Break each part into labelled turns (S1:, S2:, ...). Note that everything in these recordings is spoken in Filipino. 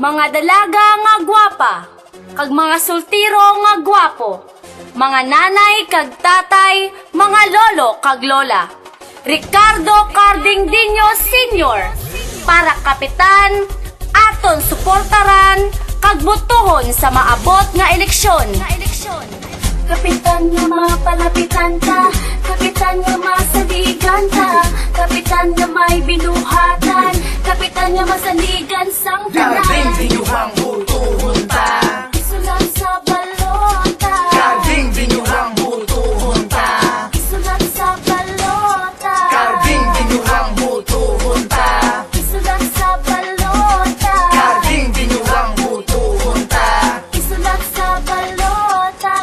S1: mga dalaga nga gwapa, kag mga sultiro nga gwapo, mga nanay kag tatay, mga lolo kag lola. Ricardo Cardingdinho Sr. para kapitan, aton suportaran, kag botohon sa maabot nga eleksyon. Kapitan nga mapalapitan ta, kapitan nga masaligan ta, kapitan nga may binuhatan, kapitan nga masaligan sang tanan.
S2: Cardingdinho'ang botohon ta,
S1: Isulat sa balota,
S2: Cardingdinho'ang botohon ta,
S1: isulat sa balota,
S2: Cardingdinho'ang botohon ta,
S1: isulat sa balota,
S2: Cardingdinho'ang botohon ta.
S1: isulat sa balota.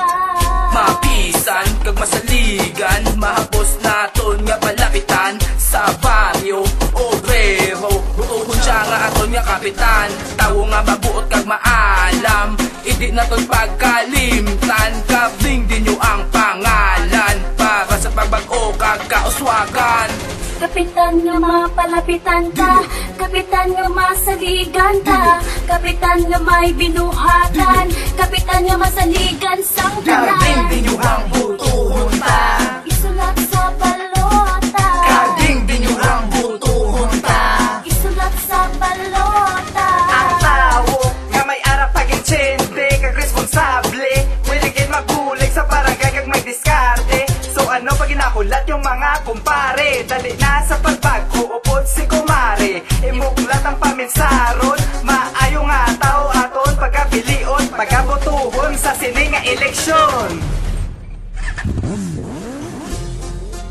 S2: Mapisan kag masaligan, mahapos naton nga palapitan sa baryo obrero. Butuhon siya nga aton nga kapitan, tawo nga mabuot kag maalam, idi naton pagkalimtan. Cardingdinho ang pangalan para sa pagbag-o kag kauswagan.
S1: Kapitan nga mapalapitan ta, kapitan nga masaligan ta, kapitan nga may binuhatan, kapitan nga masaligan sang tanan.
S2: Cardingdinho'ang botohon ta,
S1: Isulat sa balota,
S2: Cardingdinho'ang botohon ta.
S1: isulat sa balota.
S3: Ang tao nga may arap pag-insyente kag responsable, willing gid magbulig sa barangay kag may diskarte. So ano pag inakulat yung mga kumpare, dali na sa pagbago upod si kumare. Imuklat ang paminsaron, maayo nga tao aton pagkapilion, pagkabotohon sa sini nga eleksyon.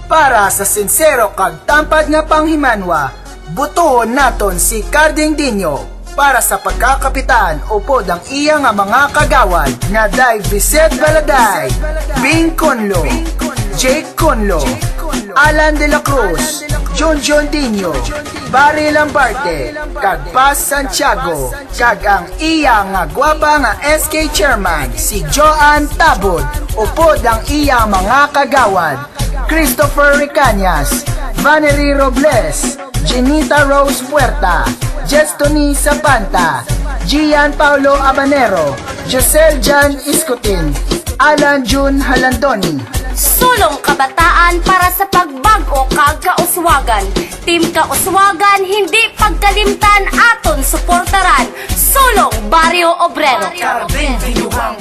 S4: Para sa sincero kag tampad nga panghimanwa, butohon naton si Cardingdinho para sa pagkakapitan upod ang iya nga mga kagawad nga Day Vicet Baladay, Bing Conlo, Jake Conlo, Alan de la Cruz, John Dino, Barry Lambarte, kag Paz Santiago, kag ang iya nga gwapa nga SK Chairman si Joan Tabod, upod ang iya mga kagawad Christopher Ricanyas, Vanery Robles, Jenita Rose Puerta, Jestoni Zapanta, Gian Paulo Abanero, Josel Jan Iscutin, Alan June Halandoni.
S1: Sulong kabataan para sa pagbago kag kauswagan. Team Kauswagan, hindi pagkalimtan, aton suportaran. Sulong Barrio Obrero.
S2: Cardingdinho'ang